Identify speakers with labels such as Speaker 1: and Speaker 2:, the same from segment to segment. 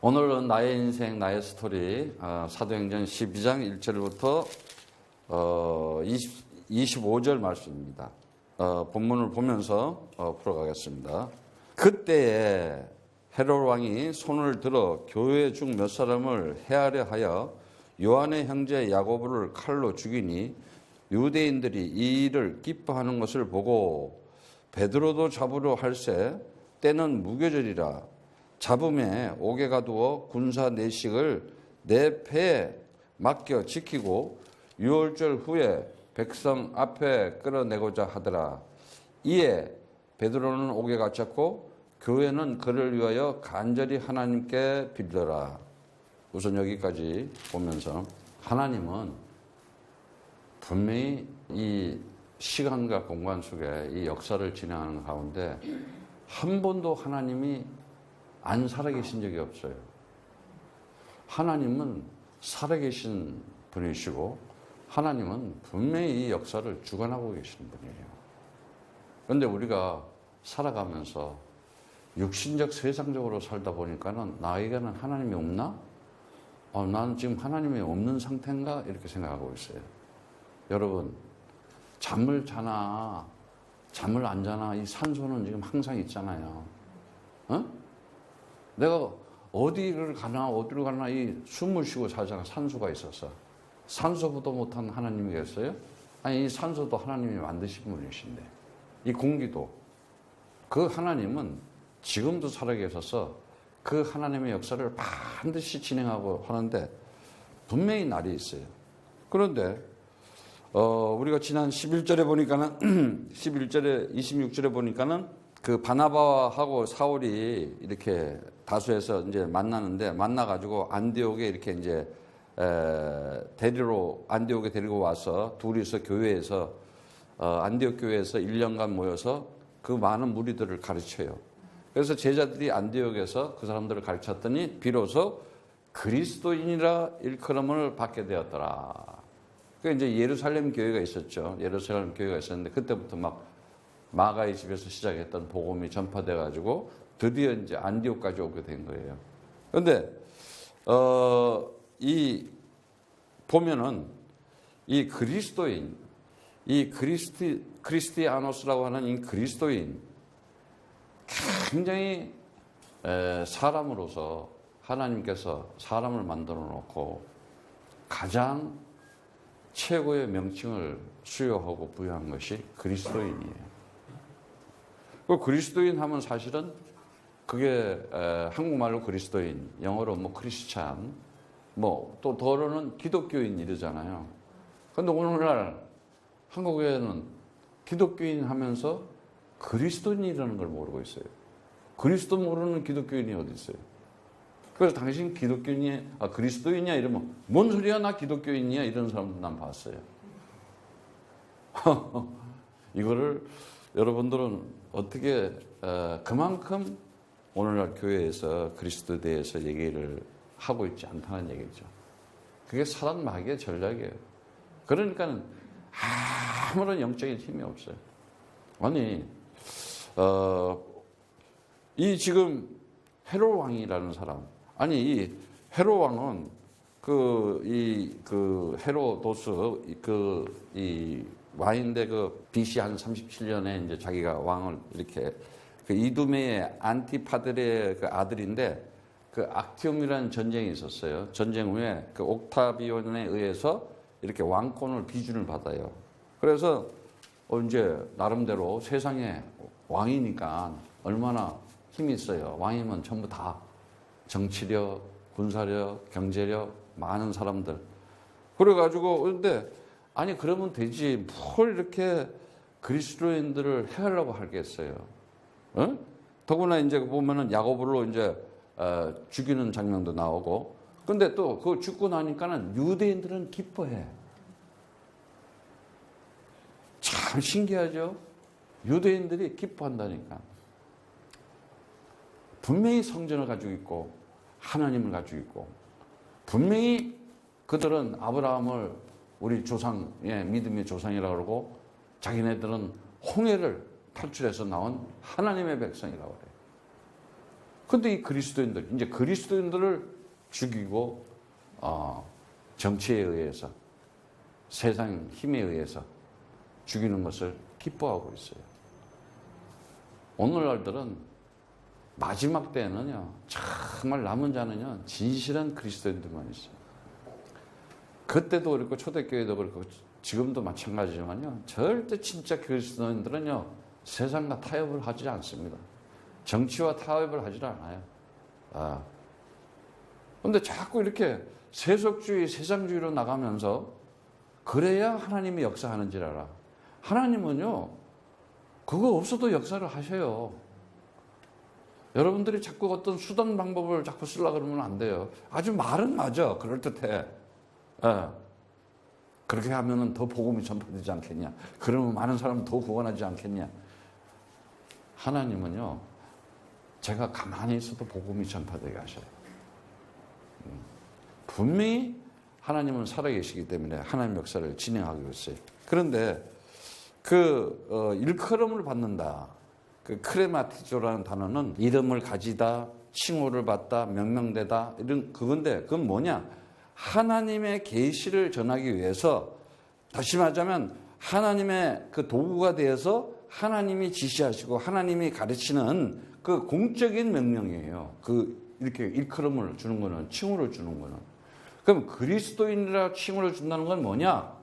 Speaker 1: 오늘은 나의 인생, 나의 스토리, 사도행전 12장 1절부터 25절 말씀입니다. 본문을 보면서 풀어가겠습니다. 그때에 헤롯 왕이 손을 들어 교회 중 몇 사람을 해하려 하여 요한의 형제 야고보를 칼로 죽이니 유대인들이 이 일을 기뻐하는 것을 보고 베드로도 잡으려 할세 때는 무교절이라 잡음에 옥에 가두어 군사 내식을 내 패에 맡겨 지키고 유월절 후에 백성 앞에 끌어내고자 하더라. 이에 베드로는 옥에 갇혔고 교회는 그를 위하여 간절히 하나님께 빌더라. 우선 여기까지 보면서 하나님은 분명히 이 시간과 공간 속에 이 역사를 진행하는 가운데 한 번도 하나님이 안 살아계신 적이 없어요. 하나님은 살아계신 분이시고 하나님은 분명히 이 역사를 주관하고 계신 분이에요. 그런데 우리가 살아가면서 육신적 세상적으로 살다 보니까는 나에게는 하나님이 없나? 나는 지금 하나님이 없는 상태인가? 이렇게 생각하고 있어요. 여러분, 잠을 자나 잠을 안 자나 이 산소는 지금 항상 있잖아요. 내가 어디를 가나 이 숨을 쉬고 살자가 산소가 있어서 산소보다 못한 하나님이겠어요? 아니, 이 산소도 하나님이 만드신 분이신데 이 공기도 그 하나님은 지금도 살아계셔서 그 하나님의 역사를 반드시 진행하고 하는데 분명히 날이 있어요. 그런데 우리가 지난 11절에 보니까는 11절에 26절에 보니까는 그 바나바하고 사울이 이렇게 다수에서 이제 만나는데 만나가지고 안디옥에 이렇게 이제 안디옥에 데리고 와서 둘이서 교회에서 안디옥 교회에서 1년간 모여서 그 많은 무리들을 가르쳐요. 그래서 제자들이 안디옥에서 그 사람들을 가르쳤더니 비로소 그리스도인이라 일컬음을 받게 되었더라. 그 이제 예루살렘 교회가 있었죠. 예루살렘 교회가 있었는데 그때부터 막 마가의 집에서 시작했던 복음이 전파돼 가지고 드디어 이제 안디옥까지 오게 된 거예요. 그런데 보면은 이 그리스도인, 이 크리스티아노스라고 하는 이 그리스도인 굉장히 사람으로서 하나님께서 사람을 만들어 놓고 가장 최고의 명칭을 수여하고 부여한 것이 그리스도인이에요. 그 그리스도인 하면 사실은 그게 한국말로 그리스도인, 영어로 뭐 크리스찬, 뭐 또 더러는 기독교인 이러잖아요. 그런데 오늘날 한국에는 기독교인 하면서 그리스도인이라는 걸 모르고 있어요. 그리스도 모르는 기독교인이 어디 있어요? 그래서 당신 기독교인이야, 그리스도인이야 이러면 뭔 소리야 나 기독교인이야 이런 사람도 난 봤어요. 이거를 여러분들은 어떻게 그만큼 오늘날 교회에서 그리스도에 대해서 얘기를 하고 있지 않다는 얘기죠. 그게 사단 마귀의 전략이에요. 그러니까 아무런 영적인 힘이 없어요. 아니 이 지금 헤롯 왕이라는 사람, 아니 이 헤롯 왕은 그 헤로도스 이 왕인데 그 BC 한 37년에 이제 자기가 왕을 이렇게 그 이두메의 안티파들의 그 아들인데 그 악티움이라는 전쟁이 있었어요. 전쟁 후에 그 옥타비온에 의해서 이렇게 왕권을 비준을 받아요. 그래서 이제 나름대로 세상에 왕이니까 얼마나 힘이 있어요. 왕이면 전부 다 정치력, 군사력, 경제력 많은 사람들. 그래가지고 근데 아니 그러면 되지 뭘 이렇게 그리스도인들을 해하려고 하겠어요. 더구나 이제 보면은 야고보로 이제 죽이는 장면도 나오고. 근데 또 그거 죽고 나니까는 유대인들은 기뻐해. 참 신기하죠. 유대인들이 기뻐한다니까. 분명히 성전을 가지고 있고 하나님을 가지고 있고 분명히 그들은 아브라함을 우리 조상의 믿음의 조상이라고 그러고 자기네들은 홍해를 탈출해서 나온 하나님의 백성이라고 그래요. 근데 이 그리스도인들, 이제 그리스도인들을 죽이고, 정치에 의해서, 세상 힘에 의해서 죽이는 것을 기뻐하고 있어요. 오늘날들은 마지막 때에는요, 정말 남은 자는요, 진실한 그리스도인들만 있어요. 그때도 그렇고, 초대교회도 그렇고, 지금도 마찬가지지만요, 절대 진짜 그리스도인들은요, 세상과 타협을 하지 않습니다. 정치와 타협을 하지 않아요. 그런데 자꾸 이렇게 세속주의, 세상주의로 나가면서 그래야 하나님이 역사하는 줄 알아. 하나님은요, 그거 없어도 역사를 하셔요. 여러분들이 자꾸 어떤 수단 방법을 자꾸 쓰려고 그러면 안 돼요. 아주 말은 맞아. 그럴듯해. 그렇게 하면은 더 복음이 전파되지 않겠냐. 그러면 많은 사람은 더 구원하지 않겠냐. 하나님은요, 제가 가만히 있어도 복음이 전파되게 하셔요. 분명히 하나님은 살아계시기 때문에 하나님 역사를 진행하고 있어요. 그런데 일컬음을 받는다. 그 크레마티조라는 단어는 이름을 가지다, 칭호를 받다, 명명되다 이런 그건데 그건 뭐냐? 하나님의 계시를 전하기 위해서 다시 말하자면 하나님의 그 도구가 되어서 하나님이 지시하시고 하나님이 가르치는 그 공적인 명령이에요. 이렇게 일컬음을 주는 거는, 칭호를 주는 거는. 그럼 그리스도인이라 칭호를 준다는 건 뭐냐?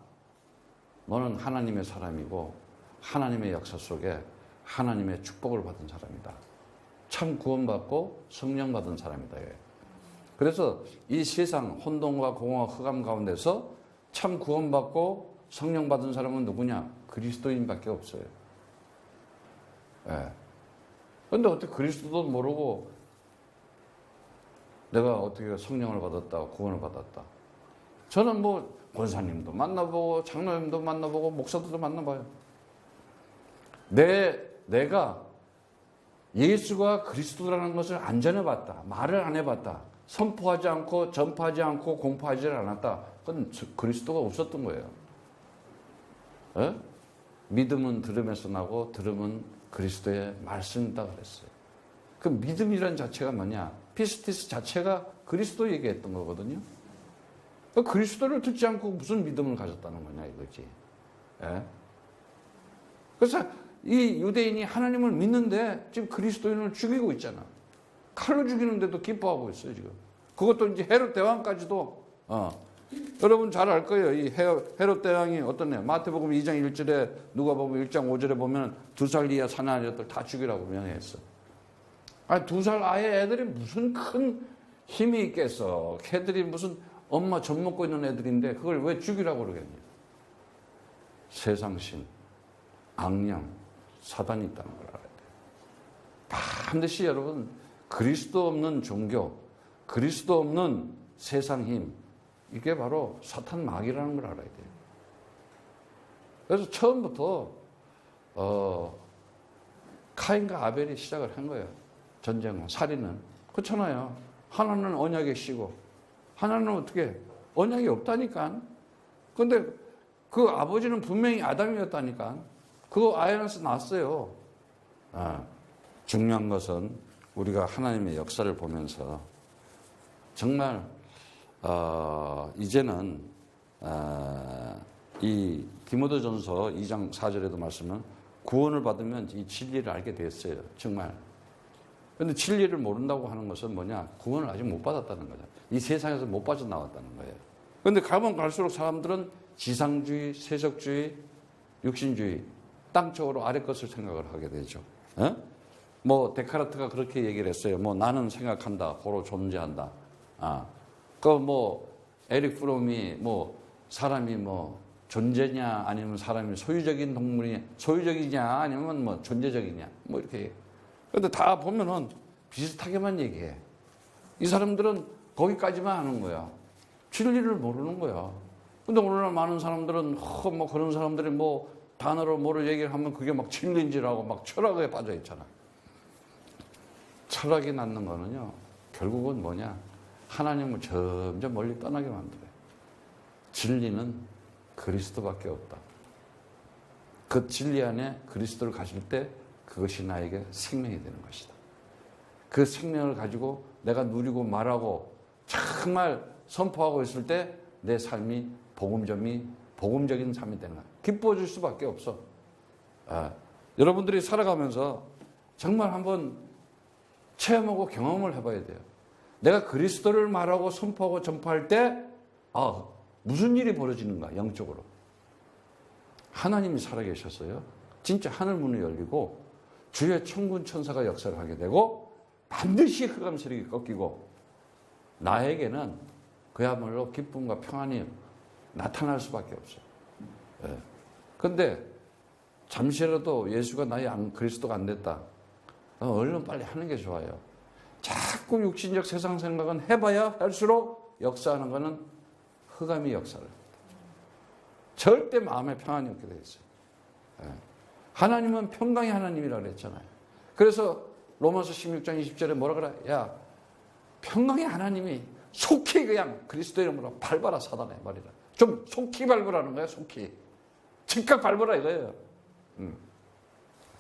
Speaker 1: 너는 하나님의 사람이고 하나님의 역사 속에 하나님의 축복을 받은 사람이다. 참 구원받고 성령 받은 사람이다. 그래서 이 세상 혼돈과 공허와 흑암 가운데서 참 구원받고 성령 받은 사람은 누구냐? 그리스도인밖에 없어요. 그런데 어떻게 그리스도도 모르고 내가 어떻게 성령을 받았다, 구원을 받았다. 저는 뭐 권사님도 만나보고 장로님도 만나보고 목사들도 만나봐요. 내가 예수가 그리스도라는 것을 안 전해봤다. 말을 안 해봤다. 선포하지 않고 전파하지 않고 공포하지 않았다. 그건 그리스도가 없었던 거예요. 믿음은 들음에서 나고 들음은 그리스도의 말씀이다 그랬어요. 그 믿음이란 자체가 뭐냐? 피스티스 자체가 그리스도 얘기했던 거거든요. 그리스도를 듣지 않고 무슨 믿음을 가졌다는 거냐 이거지. 그래서 이 유대인이 하나님을 믿는데 지금 그리스도인을 죽이고 있잖아. 칼로 죽이는데도 기뻐하고 있어요 지금. 그것도 이제 헤롯 대왕까지도 여러분 잘 알 거예요. 이 헤롯 대왕이 어떻냐? 마태복음 2장 1절에 누가복음 1장 5절에 보면 2살 이하 사나이들 다 죽이라고 명했어. 아니 2살 아예 애들이 무슨 큰 힘이 있겠어. 걔들이 무슨 엄마 젖 먹고 있는 애들인데 그걸 왜 죽이라고 그러겠냐. 세상신, 악령, 사단이 있다는 걸 알아야 돼요. 반드시 여러분 그리스도 없는 종교, 그리스도 없는 세상 힘, 이게 바로 사탄 마귀라는 걸 알아야 돼요. 그래서 처음부터 카인과 아벨이 시작을 한 거예요. 전쟁은, 살인은. 그렇잖아요. 하나는 언약의 씨고 하나는 어떻게 언약이 없다니까. 그런데 그 아버지는 분명히 아담이었다니까. 그거 아연에서 났어요. 중요한 것은 우리가 하나님의 역사를 보면서 정말 이제는 이 디모데전서 2장 4절에도 말씀은 구원을 받으면 이 진리를 알게 됐어요. 정말. 그런데 진리를 모른다고 하는 것은 뭐냐? 구원을 아직 못 받았다는 거죠. 이 세상에서 못 빠져나왔다는 거예요. 그런데 가면 갈수록 사람들은 지상주의, 세속주의, 육신주의, 땅적으로 아래 것을 생각을 하게 되죠. 데카르트가 그렇게 얘기를 했어요. 나는 생각한다, 고로 존재한다. 에릭 프롬이 사람이 존재냐 아니면 사람이 소유적인 동물이냐, 소유적이냐 아니면 존재적이냐 이렇게. 그런데 다 보면은 비슷하게만 얘기해. 이 사람들은 거기까지만 하는 거야. 진리를 모르는 거야. 근데 오늘날 많은 사람들은 그런 사람들이 단어로 뭐를 얘기를 하면 그게 진리인지라고 철학에 빠져 있잖아. 철학이 낳는 거는요, 결국은 뭐냐? 하나님을 점점 멀리 떠나게 만들어요. 진리는 그리스도밖에 없다. 그 진리 안에 그리스도를 가질 때 그것이 나에게 생명이 되는 것이다. 그 생명을 가지고 내가 누리고 말하고 정말 선포하고 있을 때 내 삶이 복음적인 삶이 되는 거야. 기뻐질 수밖에 없어. 여러분들이 살아가면서 정말 한번 체험하고 경험을 해봐야 돼요. 내가 그리스도를 말하고 선포하고 전파할 때 무슨 일이 벌어지는가 영적으로. 하나님이 살아계셨어요. 진짜 하늘문이 열리고 주의 천군 천사가 역사를 하게 되고 반드시 흑암 세력이 꺾이고 나에게는 그야말로 기쁨과 평안이 나타날 수밖에 없어요. 그런데 잠시라도 예수가 나의 그리스도가 안 됐다. 얼른 빨리 하는 게 좋아요. 자꾸 육신적 세상 생각은 해봐야 할수록 역사하는 것은 흑암이 역사를 합니다. 절대 마음에 평안이 없게 되어 있어요. 하나님은 평강의 하나님이라고 그랬잖아요. 그래서 로마서 16장 20절에 뭐라 그래? 야, 평강의 하나님이 속히 그냥 그리스도 이름으로 밟아라 사단의 말이라. 좀 속히 밟으라는 거야. 속히. 즉각 밟으라 이거예요.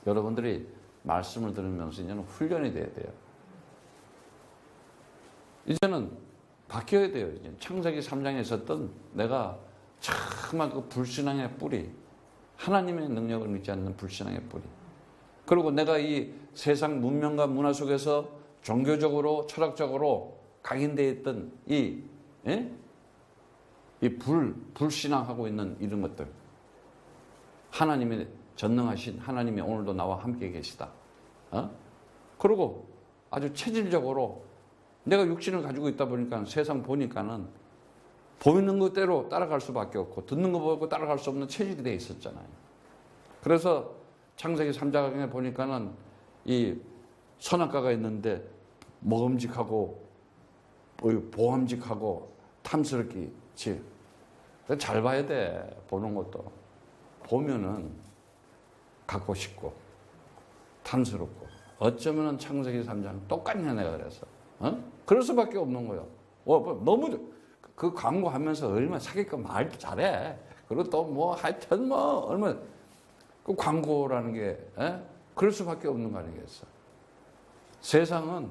Speaker 1: 여러분들이 말씀을 들으면서 이제는 훈련이 돼야 돼요. 이제는 바뀌어야 돼요. 이제 창세기 3장에 있었던 내가 정말 그 불신앙의 뿌리, 하나님의 능력을 믿지 않는 불신앙의 뿌리. 그리고 내가 이 세상 문명과 문화 속에서 종교적으로 철학적으로 각인되어 있던 불신앙하고 있는 이런 것들. 하나님의 전능하신 하나님이 오늘도 나와 함께 계시다. 그리고 아주 체질적으로 내가 육신을 가지고 있다 보니까 세상 보니까는 보이는 것대로 따라갈 수밖에 없고 듣는 거 보고 따라갈 수 없는 체질이 돼 있었잖아요. 그래서 창세기 3장에 보니까는 이 선악과가 있는데 먹음직하고 보암직하고 탐스럽게 잘 봐야 돼. 보는 것도 보면은 갖고 싶고 탐스럽고 어쩌면은 창세기 3장 똑같냐 내가 그래서 그럴 수밖에 없는 거예요. 너무 그 광고하면서 얼마나 사기꾼 말도 잘해. 그리고 또 뭐 하여튼 뭐 얼마나 그 광고라는 게 그럴 수밖에 없는 거 아니겠어. 세상은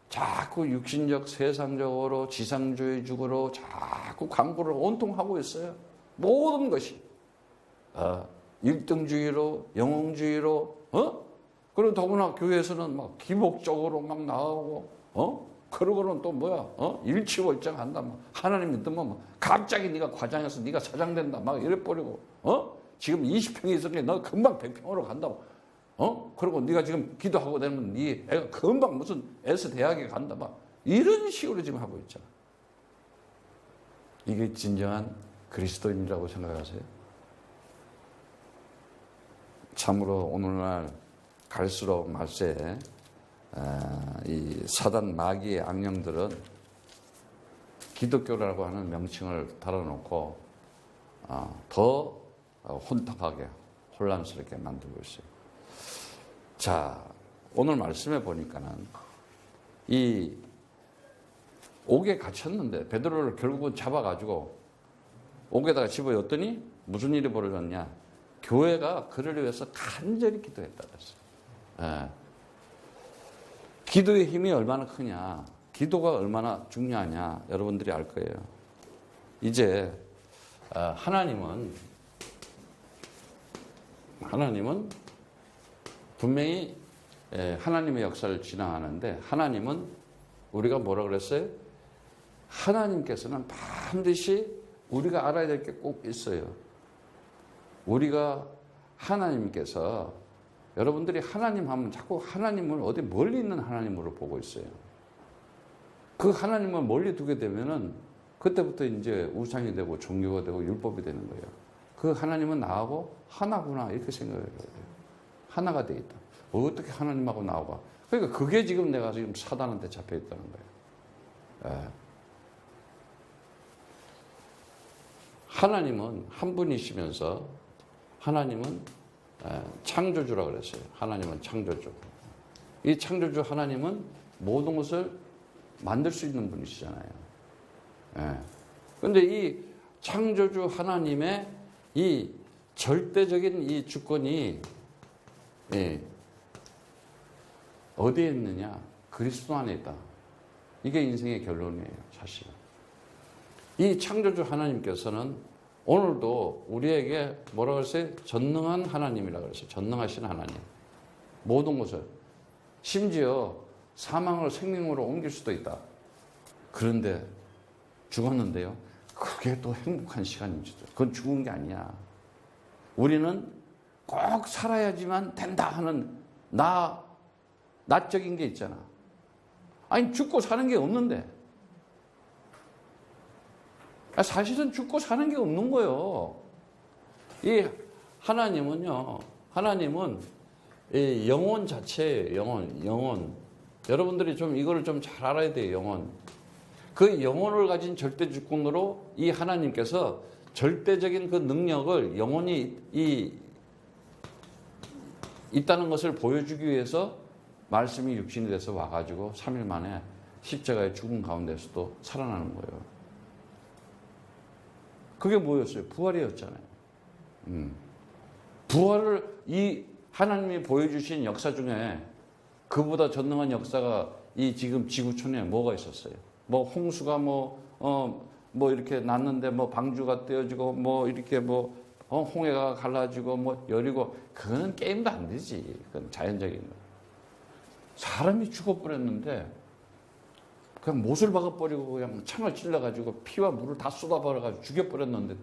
Speaker 1: 자꾸 육신적 세상적으로 지상주의적으로 자꾸 광고를 온통 하고 있어요. 모든 것이 1등주의로 영웅주의로 그리고 더구나 교회에서는 막 기복적으로 막 나오고 그러고는 또 뭐야 일치월장한다. 막 하나님 믿으면 막 갑자기 네가 과장해서 네가 사장 된다. 막 이래 버리고 지금 20평이 있었는데 너 금방 100평으로 간다고. 그리고 네가 지금 기도하고 되면 네 애가 금방 무슨 S 대학에 간다. 막 이런 식으로 지금 하고 있잖아. 이게 진정한 그리스도인이라고 생각하세요? 참으로 오늘날 갈수록 말세 이 사단 마귀의 악령들은 기독교라고 하는 명칭을 달아놓고 더 혼탁하게 혼란스럽게 만들고 있어요. 자, 오늘 말씀해 보니까는 이 옥에 갇혔는데 베드로를 결국은 잡아가지고 옥에다가 집어였더니 무슨 일이 벌어졌냐? 교회가 그를 위해서 간절히 기도했다 그랬어요. 기도의 힘이 얼마나 크냐, 기도가 얼마나 중요하냐 여러분들이 알 거예요. 이제 하나님은 분명히 하나님의 역사를 진행하는데 하나님은 우리가 뭐라 그랬어요? 하나님께서는 반드시 우리가 알아야 될 게 꼭 있어요. 우리가 하나님께서 여러분들이 하나님 하면 자꾸 하나님을 어디 멀리 있는 하나님으로 보고 있어요. 그 하나님을 멀리 두게 되면은 그때부터 이제 우상이 되고 종교가 되고 율법이 되는 거예요. 그 하나님은 나하고 하나구나 이렇게 생각을 해야 돼요. 하나가 돼 있다. 어떻게 하나님하고 나와봐. 그러니까 그게 지금 내가 지금 사단한테 잡혀 있다는 거예요. 하나님은 한 분이시면서 하나님은 창조주라고 그랬어요. 하나님은 창조주. 이 창조주 하나님은 모든 것을 만들 수 있는 분이시잖아요. 그런데 이 창조주 하나님의 이 절대적인 이 주권이 어디에 있느냐? 그리스도 안에 있다. 이게 인생의 결론이에요, 사실. 이 창조주 하나님께서는 오늘도 우리에게 뭐라고 했어요? 전능한 하나님이라고 그랬어요. 전능하신 하나님. 모든 것을. 심지어 사망을 생명으로 옮길 수도 있다. 그런데 죽었는데요. 그게 또 행복한 시간이죠. 그건 죽은 게 아니야. 우리는 꼭 살아야지만 된다 하는 나적인 게 있잖아. 아니, 죽고 사는 게 없는데. 사실은 죽고 사는 게 없는 거예요. 이 하나님은요, 하나님은 이 영혼 자체예요, 영혼. 여러분들이 좀 이거를 좀 잘 알아야 돼요, 영혼. 그 영혼을 가진 절대 주권으로 이 하나님께서 절대적인 그 능력을 영혼이 있다는 것을 보여주기 위해서 말씀이 육신이 돼서 와가지고 3일 만에 십자가의 죽음 가운데서도 살아나는 거예요. 그게 뭐였어요? 부활이었잖아요. 부활을 이 하나님이 보여주신 역사 중에 그보다 전능한 역사가 이 지금 지구촌에 뭐가 있었어요? 뭐 홍수가 뭐 이렇게 났는데 뭐 방주가 떼어지고 뭐 이렇게 홍해가 갈라지고 뭐 열리고 그거는 게임도 안 되지. 그건 자연적인 거. 사람이 죽어버렸는데 그냥 못을 박아버리고 그냥 창을 찔러가지고 피와 물을 다 쏟아버려가지고 죽여버렸는데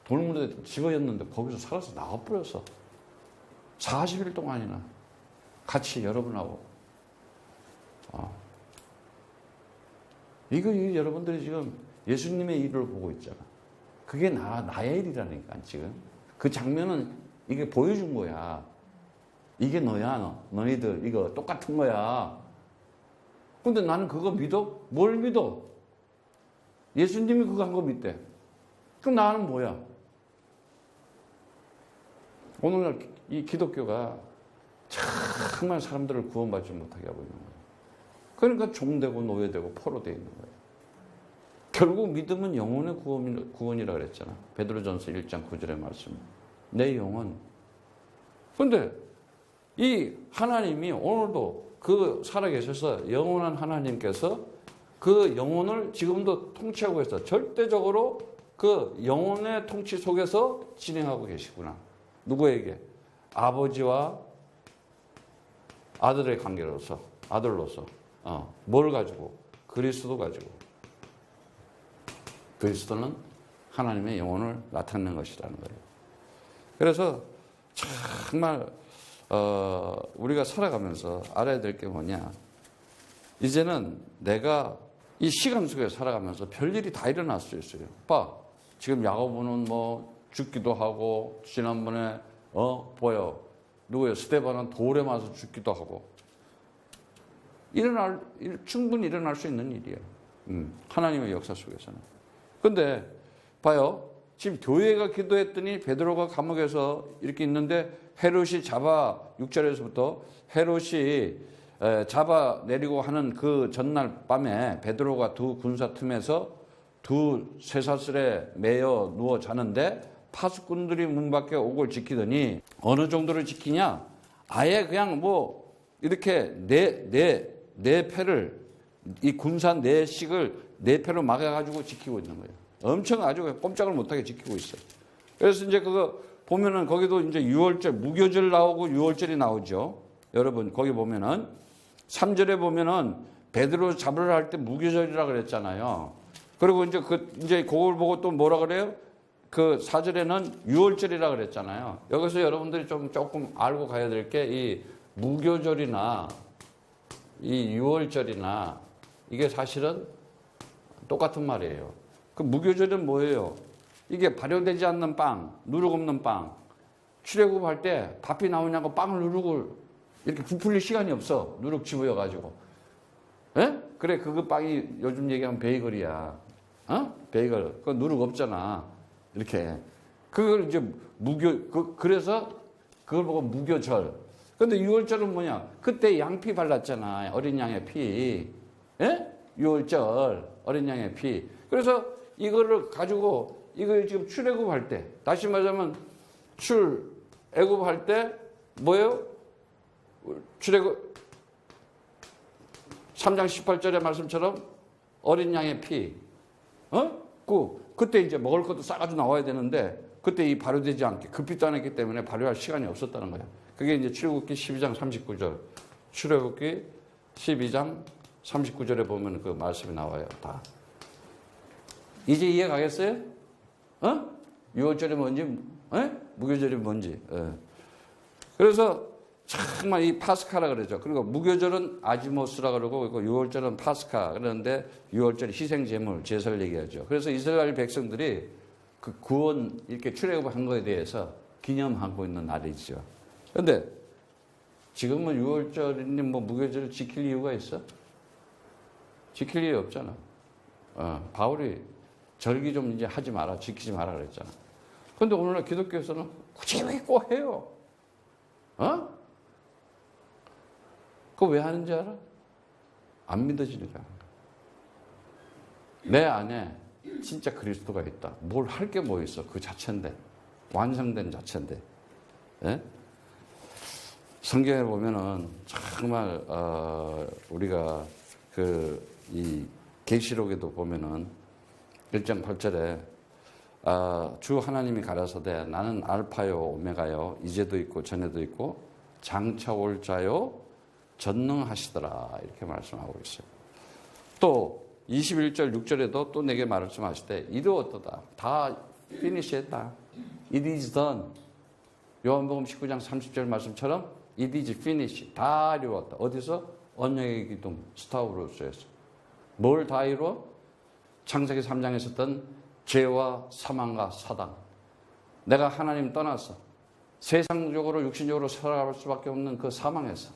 Speaker 1: 돌문에 집어였는데 거기서 살아서 나와버렸어. 40일 동안이나 같이 여러분하고. 이거 여러분들이 지금 예수님의 일을 보고 있잖아. 그게 나의 일이라니까 지금. 그 장면은 이게 보여준 거야. 이게 너야, 너희들 이거 똑같은 거야. 근데 나는 그거 믿어? 뭘 믿어? 예수님이 그거 한 거 믿대. 그럼 나는 뭐야? 오늘날 이 기독교가 정말 사람들을 구원받지 못하게 하고 있는 거예요. 그러니까 종되고 노예되고 포로 되어 있는 거예요. 결국 믿음은 영혼의 구원이라 그랬잖아. 베드로전서 1장 9절의 말씀. 내 영혼. 그런데 이 하나님이 오늘도 그 살아계셔서 영원한 하나님께서 그 영혼을 지금도 통치하고 있어. 절대적으로 그 영혼의 통치 속에서 진행하고 계시구나. 누구에게? 아버지와 아들의 관계로서, 아들로서. 뭘 가지고? 그리스도 가지고. 그리스도는 하나님의 영혼을 나타내는 것이라는 거예요. 그래서 정말 우리가 살아가면서 알아야 될 게 뭐냐. 이제는 내가 이 시간 속에 살아가면서 별일이 다 일어날 수 있어요. 지금 야고보는 뭐 죽기도 하고, 지난번에 누구예요? 스데반은 돌에 맞아서 죽기도 하고. 충분히 일어날 수 있는 일이에요. 하나님의 역사 속에서는. 근데 봐요. 지금 교회가 기도했더니 베드로가 감옥에서 이렇게 있는데 헤롯이 6절에서부터 헤롯이 잡아내리고 하는 그 전날 밤에 베드로가 두 군사 틈에서 두 쇠사슬에 매여 누워 자는데 파수꾼들이 문 밖에 옥을 지키더니 어느 정도로 지키냐? 아예 그냥 뭐 이렇게 네 패를 이 군사 네 식을 네 패로 막아가지고 지키고 있는 거예요. 엄청 아주 꼼짝을 못하게 지키고 있어요. 그래서 이제 그거 보면은 거기도 이제 유월절, 무교절 나오고 유월절이 나오죠. 여러분, 거기 보면은 3절에 보면은 베드로 잡으려 할 때 무교절이라 그랬잖아요. 그리고 이제 그걸 보고 또 뭐라 그래요? 그 4절에는 유월절이라 그랬잖아요. 여기서 여러분들이 조금 알고 가야 될 게 이 무교절이나 이 유월절이나 이게 사실은 똑같은 말이에요. 그 무교절은 뭐예요? 이게 발효되지 않는 빵, 누룩 없는 빵. 출애굽할 때 밥이 나오냐고 빵을 누룩을 이렇게 부풀릴 시간이 없어. 누룩 집어여가지고. 예? 그래, 그 빵이 요즘 얘기하면 베이글이야. 베이글. 그 누룩 없잖아. 이렇게. 그걸 이제 그래서 그걸 보고 무교절. 근데 유월절은 뭐냐? 그때 양피 발랐잖아. 어린 양의 피. 예? 유월절. 어린 양의 피. 그래서 이거를 가지고 이거 지금 출애굽할 때, 다시 말하자면 출애굽할 때 뭐예요? 출애굽 3장 18절의 말씀처럼 어린 양의 피, 그때 이제 먹을 것도 싸가지고 나와야 되는데 그때 이 발효되지 않게 급히도 안 했기 때문에 발효할 시간이 없었다는 거예요. 그게 이제 출애굽기 12장 39절, 출애굽기 12장 39절에 보면 그 말씀이 나와요. 다. 이제 이해 가겠어요? 유월절이 뭔지, 무교절이 뭔지. 그래서 정말 이 파스카라 그러죠. 그리고 무교절은 아지모스라 그러고 유월절은 파스카 그러는데 유월절이 희생제물 제사를 얘기하죠. 그래서 이스라엘 백성들이 그 구원 이렇게 출애굽한 거에 대해서 기념하고 있는 날이죠. 그런데 지금은 유월절이니 뭐 무교절을 지킬 이유가 있어? 지킬 이유 없잖아. 바울이 절기 좀 이제 하지 마라, 지키지 마라 그랬잖아. 그런데 오늘날 기독교에서는 굳이 왜 꼭 해요? 그거 왜 하는지 알아? 안 믿어지니까. 내 안에 진짜 그리스도가 있다. 뭘 할 게 뭐 있어? 그 자체인데. 완성된 자체인데. 예? 성경에 보면은 정말 우리가 이 계시록에도 보면은 1장 8절에 주 하나님이 가라사대 나는 알파요 오메가요 이제도 있고 전에도 있고 장차 올 자요 전능하시더라 이렇게 말씀하고 있어요. 또 21절 6절에도 또 내게 말씀하시되 이루었도다. 다 피니시했다. It is done. 요한복음 19장 30절 말씀처럼 It is finished. 다 이루었다. 어디서? 언약의 기둥 스타우로스에서. 뭘 다 이루어? 창세기 3장에 있었던 죄와 사망과 사단. 내가 하나님 떠나서 세상적으로 육신적으로 살아갈 수밖에 없는 그 사망에서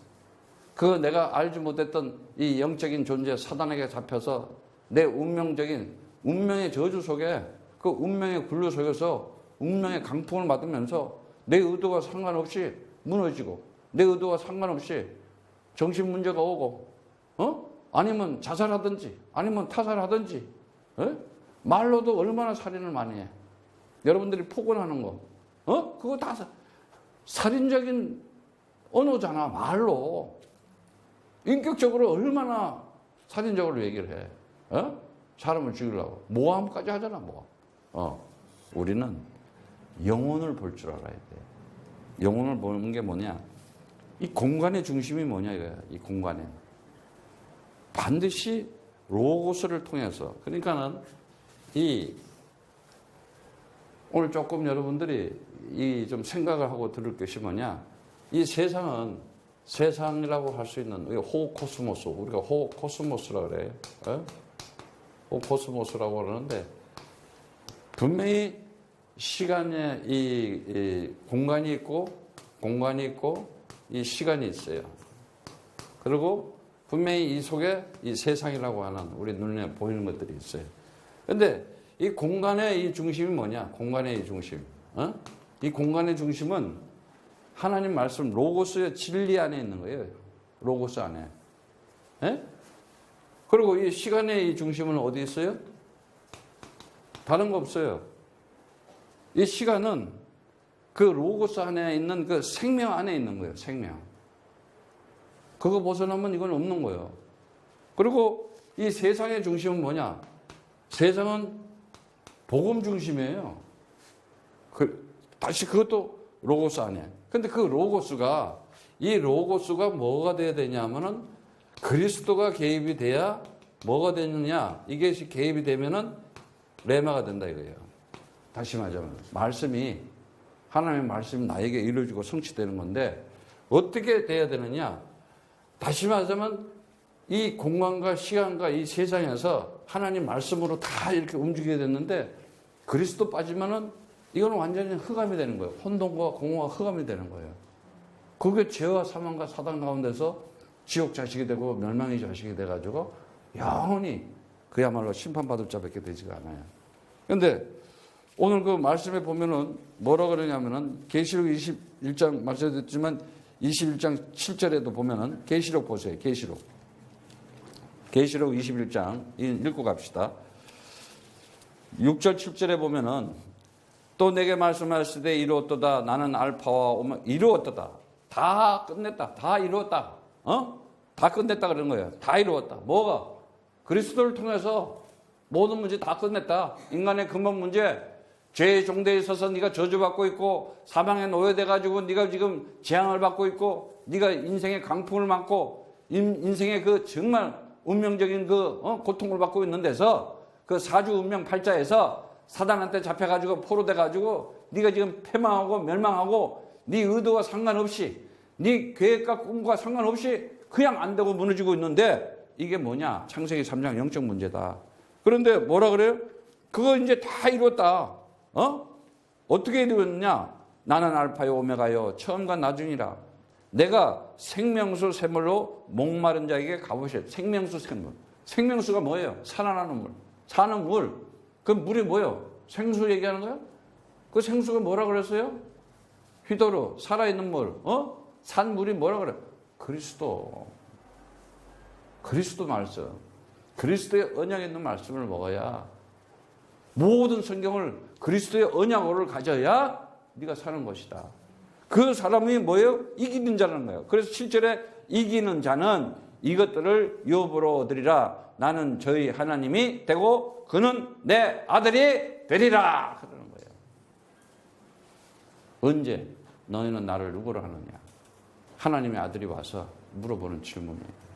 Speaker 1: 그 내가 알지 못했던 이 영적인 존재 사단에게 잡혀서 내 운명의 저주 속에 그 운명의 굴레 속에서 운명의 강풍을 맞으면서 내 의도와 상관없이 무너지고 내 의도와 상관없이 정신 문제가 오고 아니면 자살하든지 아니면 타살하든지 말로도 얼마나 살인을 많이 해. 여러분들이 폭언하는 거 그거 다 살인적인 언어잖아. 말로 인격적으로 얼마나 살인적으로 얘기를 해. 사람을 죽이려고 모함까지 하잖아. 모함. 우리는 영혼을 볼 줄 알아야 돼. 영혼을 보는 게 뭐냐? 이 공간의 중심이 뭐냐 이거야. 이 공간에 반드시 로고스를 통해서. 그러니까는 오늘 조금 여러분들이 좀 생각을 하고 들을 것이 뭐냐? 이 세상이라고 할 수 있는 호코스모스, 우리가 호코스모스라 그래. 호코스모스라고 그러는데 분명히 시간에 이 공간이 있고 이 시간이 있어요. 그리고 분명히 이 속에 이 세상이라고 하는 우리 눈에 보이는 것들이 있어요. 그런데 이 공간의 이 중심이 뭐냐? 공간의 이 중심. 이 공간의 중심은 하나님 말씀 로고스의 진리 안에 있는 거예요. 로고스 안에. 그리고 이 시간의 이 중심은 어디 있어요? 다른 거 없어요. 이 시간은 그 로고스 안에 있는 그 생명 안에 있는 거예요. 생명. 그거 벗어나면 이건 없는 거예요. 그리고 이 세상의 중심은 뭐냐? 세상은 복음 중심이에요. 다시 그것도 로고스 안에. 근데 그 로고스가 뭐가 돼야 되냐면은 그리스도가 개입이 돼야 뭐가 되느냐? 이게 개입이 되면은 레마가 된다 이거예요. 다시 말하자면 하나님의 말씀이 나에게 이루어지고 성취되는 건데 어떻게 돼야 되느냐? 다시 말하자면 이 공간과 시간과 이 세상에서 하나님 말씀으로 다 이렇게 움직여야 됐는데 그리스도 빠지면은 이거는 완전히 흑암이 되는 거예요. 혼돈과 공허가 흑암이 되는 거예요. 그게 죄와 사망과 사단 가운데서 지옥 자식이 되고 멸망의 자식이 돼가지고 영원히 그야말로 심판받을 자밖에 되지가 않아요. 그런데 오늘 그 말씀에 보면은 뭐라 그러냐면은 계시록 21장 말씀드렸지만 21장 7절에도 보면은 계시록 보세요. 계시록 21장 읽고 갑시다. 6절 7절에 보면은 또 내게 말씀하시되 이루었도다. 나는 알파와 오메가 이루었도다. 다 끝냈다. 다 이루었다. 다 끝냈다 그러는 거예요. 다 이루었다. 뭐가? 그리스도를 통해서 모든 문제 다 끝냈다. 인간의 근본 문제, 죄의 종대에 있어서 네가 저주받고 있고 사망에 노예돼가지고 네가 지금 재앙을 받고 있고 네가 인생의 강풍을 맞고 인생의 그 정말 운명적인 그 고통을 받고 있는 데서 그 사주 운명 팔자에서 사단한테 잡혀가지고 포로돼가지고 네가 지금 패망하고 멸망하고 네 의도와 상관없이 네 계획과 꿈과 상관없이 그냥 안 되고 무너지고 있는데 이게 뭐냐? 창세기 3장 영적 문제다. 그런데 뭐라 그래요? 그거 이제 다 이뤘다. 어떻게 이루었냐? 나는 알파요 오메가요 처음과 나중이라. 내가 생명수 샘물로 목마른 자에게 값으실. 생명수 샘물. 생명수가 뭐예요? 살아나는 물. 사는 물. 그 물이 뭐예요? 생수 얘기하는 거야? 그 생수가 뭐라 그랬어요? 휘도르, 살아있는 물. 산 물이 뭐라 그래? 그리스도. 그리스도 말씀. 그리스도의 언약에 있는 말씀을 먹어야 모든 성경을 그리스도의 언약으로 가져야 네가 사는 것이다. 그 사람이 뭐예요? 이기는 자라는 거예요. 그래서 7절에 이기는 자는 이것들을 유업으로 얻으리라. 나는 저희 하나님이 되고 그는 내 아들이 되리라. 그러는 거예요. 언제 너희는 나를 누구로 하느냐? 하나님의 아들이 와서 물어보는 질문이에요.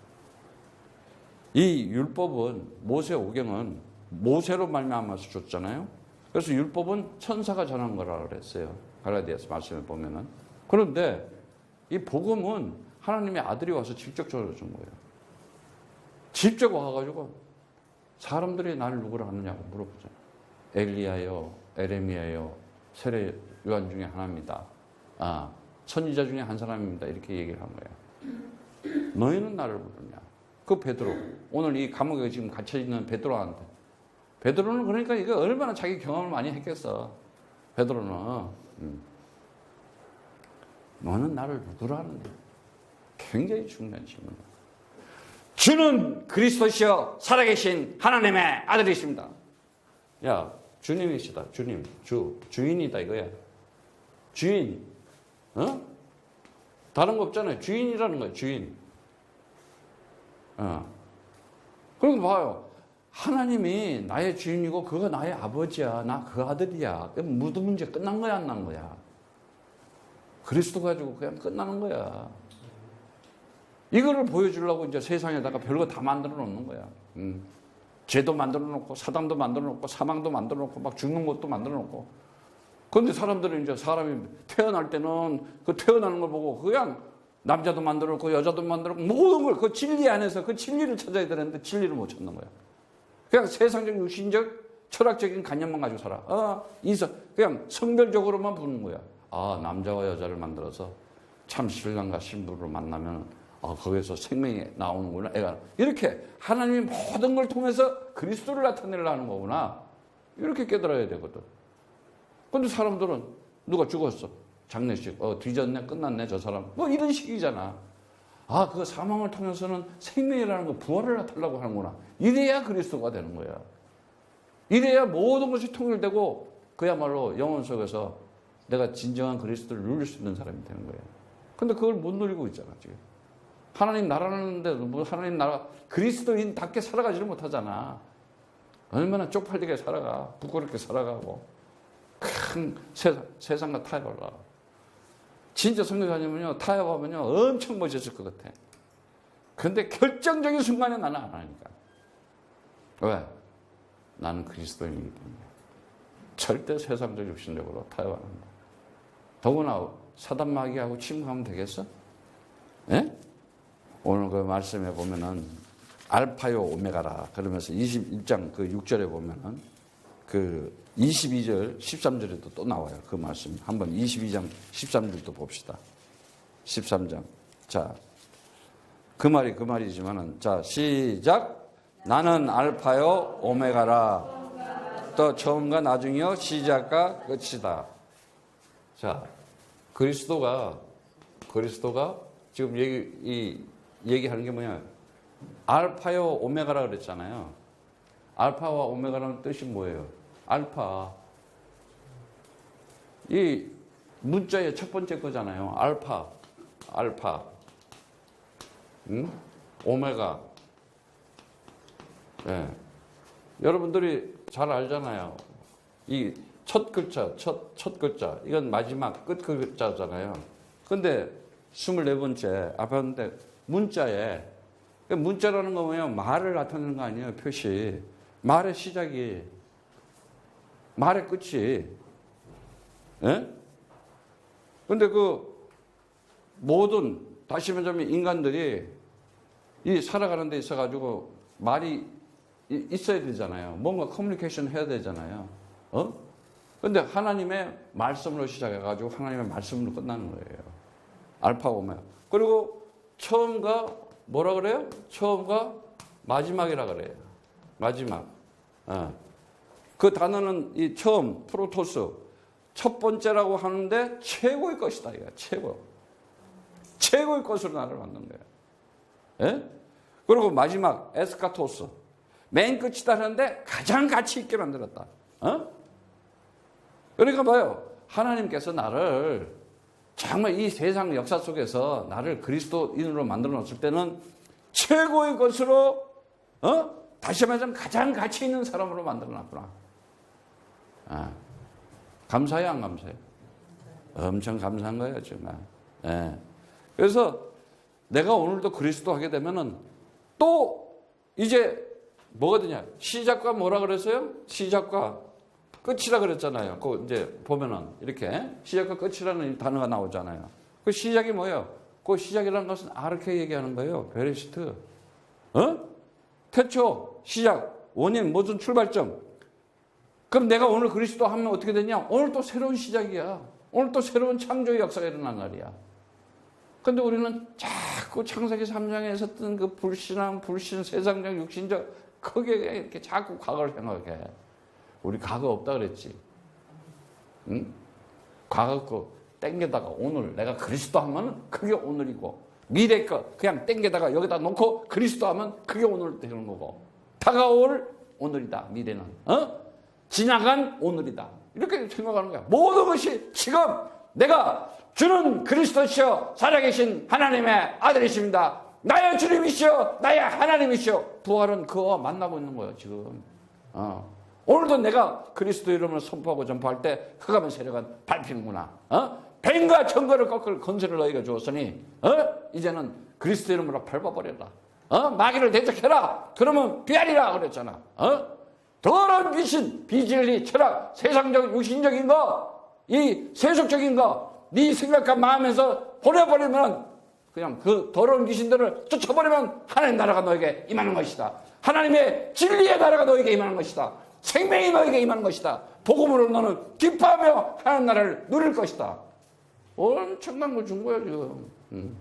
Speaker 1: 이 율법은 모세오경은 모세로 말미암아서 줬잖아요. 그래서 율법은 천사가 전한 거라고 그랬어요. 갈라디아서 말씀을 보면은. 그런데 이 복음은 하나님의 아들이 와서 직접 전해준 거예요. 직접 와가지고 사람들이 나를 누구로 하느냐고 물어보잖아요. 엘리야요, 에레미야요, 세례 요한 중에 하나입니다. 선지자 중에 한 사람입니다. 이렇게 얘기를 한 거예요. 너희는 나를 부르냐? 그 베드로, 오늘 이 감옥에 지금 갇혀있는 베드로한테. 베드로는 그러니까 이거 얼마나 자기 경험을 많이 했겠어. 베드로는. 너는 나를 누구로 하는데? 굉장히 중요한 질문이야. 주는 그리스도시여 살아계신 하나님의 아들이십니다. 야, 주님이시다. 주님, 주인이다 이거야. 주인. 다른 거 없잖아요. 주인이라는 거야. 주인. 그리고 봐요. 하나님이 나의 주인이고 그거 나의 아버지야. 나 그 아들이야. 무슨 문제 끝난 거야, 안 난 거야? 그리스도 가지고 그냥 끝나는 거야. 이거를 보여주려고 이제 세상에다가 별거 다 만들어 놓는 거야. 죄도 만들어 놓고 사단도 만들어 놓고 사망도 만들어 놓고 막 죽는 것도 만들어 놓고. 그런데 사람들은 이제 사람이 태어날 때는 그 태어나는 걸 보고 그냥 남자도 만들어 놓고 여자도 만들어 놓고 모든 걸 그 진리 안에서 그 진리를 찾아야 되는데 진리를 못 찾는 거야. 그냥 세상적 육신적 철학적인 관념만 가지고 살아. 그냥 성별적으로만 보는 거야. 남자와 여자를 만들어서 참 신랑과 신부를 만나면 거기서 생명이 나오는구나. 애가 이렇게 하나님이 모든 걸 통해서 그리스도를 나타내려 하는 거구나. 이렇게 깨달아야 되거든. 근데 사람들은 누가 죽었어. 장례식. 뒤졌네. 끝났네. 저 사람. 뭐 이런 식이잖아. 그 사망을 통해서는 생명이라는 거 부활을 나타내려고 하는구나. 이래야 그리스도가 되는 거야. 이래야 모든 것이 통일되고 그야말로 영혼 속에서 내가 진정한 그리스도를 누릴 수 있는 사람이 되는 거예요. 근데 그걸 못 누리고 있잖아, 지금. 하나님 나라는데 뭐 하나님 나라 그리스도인답게 살아가지를 못하잖아. 얼마나 쪽팔리게 살아가. 부끄럽게 살아가고. 큰 세상과 타협을 하. 진짜 성교사님은요, 타협하면요, 엄청 멋있을 것 같아. 근데 결정적인 순간에 나는 안 하니까. 왜? 나는 그리스도인이기 때문에. 절대 세상적 육신적으로 타협 안 한다. 더구나 사단 마귀하고 친구하면 되겠어? 예? 오늘 그 말씀에 보면은 알파요 오메가라 그러면서 21장 그 6절에 보면은 그 22절 13절에도 또 나와요. 그 말씀 한번 22장 13절도 봅시다. 13장 자, 그 말이지만은 자 시작. 나는 알파요 오메가라 또 처음과 나중이요 시작과 끝이다. 자, 그리스도가 지금 얘기하는 게 뭐냐? 알파요 오메가라 그랬잖아요. 알파와 오메가라는 뜻이 뭐예요? 알파. 이 문자의 첫 번째 거잖아요. 알파. 응? 오메가. 예. 여러분들이 잘 알잖아요. 이 첫 글자, 첫 글자. 이건 마지막 끝 글자잖아요. 근데 24번째 앞에 왔는데 문자에, 문자라는 거 뭐냐면 말을 나타내는 거 아니에요, 표시. 말의 시작이, 말의 끝이. 예? 근데 그 모든, 다시 말하자면 인간들이 이 살아가는 데 있어가지고 말이 있어야 되잖아요. 뭔가 커뮤니케이션 해야 되잖아요. 근데 하나님의 말씀으로 시작해가지고 하나님의 말씀으로 끝나는 거예요. 알파 오메가. 그리고 처음과 뭐라 그래요? 처음과 마지막이라 그래요. 마지막. 그 단어는 이 처음, 프로토스, 첫 번째라고 하는데 최고의 것이다. 이거 최고. 최고의 것으로 나를 만든 거예요. 예? 그리고 마지막, 에스카토스. 맨 끝이다 하는데 가장 가치 있게 만들었다. 그러니까 뭐예요? 하나님께서 나를 정말 이 세상 역사 속에서 나를 그리스도인으로 만들어 놓았을 때는 최고의 것으로, 다시 말하자면 가장 가치 있는 사람으로 만들어 놨구나. 감사해요, 안 감사해요? 엄청 감사한 거예요, 정말. 예. 그래서 내가 오늘도 그리스도 하게 되면은 또 이제 뭐가 되냐? 시작과 뭐라 그랬어요? 시작과 끝이라 그랬잖아요. 그 이제 보면은 이렇게 시작과 끝이라는 단어가 나오잖아요. 그 시작이 뭐예요? 그 시작이라는 것은 아르케 얘기하는 거예요. 베레시트. 태초, 시작, 원인, 모든 출발점. 그럼 내가 오늘 그리스도 하면 어떻게 되냐? 오늘 또 새로운 시작이야. 오늘 또 새로운 창조의 역사가 일어난 날이야. 근데 우리는 자꾸 창세기 3장에서 뜬 그 불신앙, 불신, 세상적, 육신적, 거기에 이렇게 자꾸 과거를 생각해. 우리 과거 없다 그랬지. 응? 과거 거 땡겨다가 오늘 내가 그리스도 하면 그게 오늘이고, 미래 거 그냥 땡겨다가 여기다 놓고 그리스도 하면 그게 오늘 되는 거고, 다가올 오늘이다. 미래는. 지나간 오늘이다. 이렇게 생각하는 거야. 모든 것이 지금 내가 주는 그리스도시여 살아계신 하나님의 아들이십니다. 나의 주님이시여 나의 하나님이시여. 부활은 그와 만나고 있는 거예요 지금. 오늘도 내가 그리스도 이름을 선포하고 전파할 때 흑암의 세력은 밟히는구나. 뱀과 정거를 꺾을 건설을 너희가 주었으니 이제는 그리스도 이름으로 밟아버려라. 마귀를 대적해라. 그러면 비하리라 그랬잖아. 더러운 귀신, 비진리, 철학, 세상적, 육신적인 거, 이 세속적인 거, 네 생각과 마음에서 버려버리면 그냥 그 더러운 귀신들을 쫓아버리면 하나님 나라가 너에게 임하는 것이다. 하나님의 진리의 나라가 너에게 임하는 것이다. 생명이 너에게 임하는 것이다. 복음으로 너는 기뻐하며 하나님 나라를 누릴 것이다. 엄청난 걸 준 거야 지금.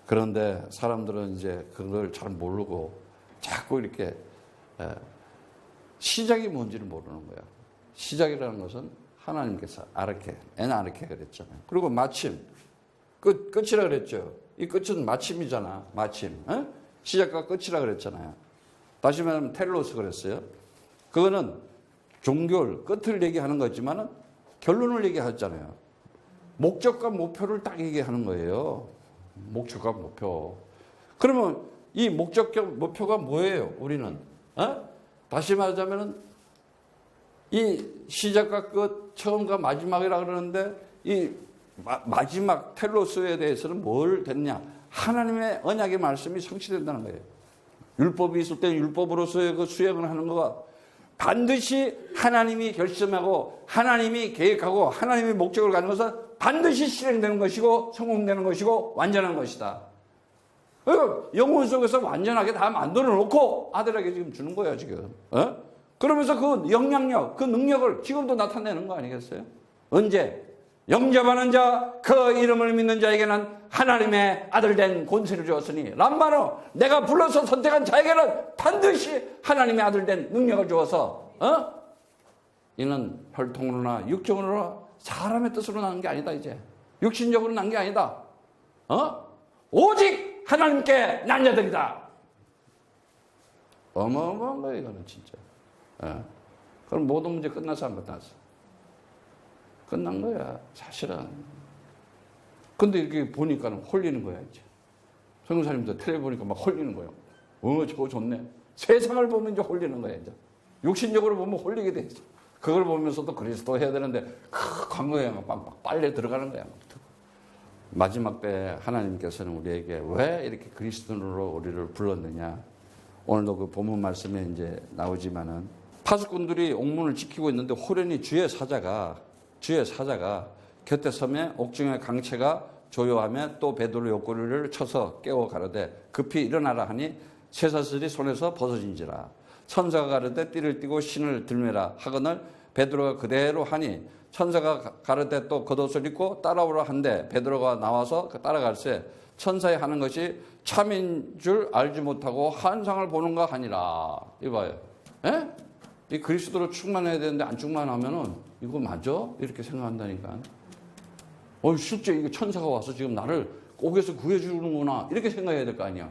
Speaker 1: 그런데 사람들은 이제 그걸 잘 모르고 자꾸 이렇게 시작이 뭔지를 모르는 거야. 시작이라는 것은 하나님께서 아르케, 엔아르케 그랬잖아요. 그리고 마침, 끝이라 그랬죠. 이 끝은 마침이잖아. 마침. 시작과 끝이라 그랬잖아요. 다시 말하면 텔로스 그랬어요. 그거는 종교 끝을 얘기하는 거지만 결론을 얘기하잖아요. 목적과 목표를 딱 얘기하는 거예요. 목적과 목표. 그러면 이 목적과 목표가 뭐예요? 우리는 다시 말하자면 이 시작과 끝, 처음과 마지막이라 그러는데 이 마지막 텔로스에 대해서는 뭘 됐냐? 하나님의 언약의 말씀이 성취된다는 거예요. 율법이 있을 때 율법으로서의 그 수행을 하는 거가 반드시 하나님이 결심하고 하나님이 계획하고 하나님의 목적을 가는 것은 반드시 실행되는 것이고 성공되는 것이고 완전한 것이다. 영혼 속에서 완전하게 다 만들어 놓고 아들에게 지금 주는 거예요 지금. 그러면서 그 영향력, 그 능력을 지금도 나타내는 거 아니겠어요? 언제? 영접하는 자, 그 이름을 믿는 자에게는 하나님의 아들 된 권세를 주었으니 람마노 내가 불러서 선택한 자에게는 반드시 하나님의 아들 된 능력을 주어서 이는 혈통으로나 육정으로나 사람의 뜻으로 난 게 아니다 이제. 육신적으로 난 게 아니다. 오직 하나님께 난 자들이다. 어마어마한 거예요 이거는 진짜. 그럼 모든 문제 끝나서 안 끝났어. 끝난 거야 사실은. 근데 이렇게 보니까는 홀리는 거야 이제. 선교사님도 텔레비 보니까 막 홀리는 거예요. 저거 좋네. 세상을 보면 이제 홀리는 거야, 이제. 육신적으로 보면 홀리게 돼 있어. 그걸 보면서도 그리스도 해야 되는데, 광고에 막 빨려 들어가는 거야. 마지막 때 하나님께서는 우리에게 왜 이렇게 그리스도로 우리를 불렀느냐. 오늘도 그 본문 말씀에 이제 나오지만은, 파수꾼들이 옥문을 지키고 있는데 호련히 주의 사자가 곁에 서매 옥중의 강채가 조요하며 또 베드로 옆구리를 쳐서 깨워 가로되 급히 일어나라 하니 쇠사슬이 손에서 벗어진지라. 천사가 가로되 띠를 띠고 신을 들매라 하거늘 베드로가 그대로 하니 천사가 가로되 또 겉옷을 입고 따라오라 한데 베드로가 나와서 따라갈새 천사의 하는 것이 참인 줄 알지 못하고 환상을 보는가 하니라. 이봐요. 에? 이 그리스도로 충만해야 되는데 안 충만하면은 이거 맞아? 이렇게 생각한다니까. 실제 이게 천사가 와서 지금 나를 옥에서 구해주는구나. 이렇게 생각해야 될 거 아니야.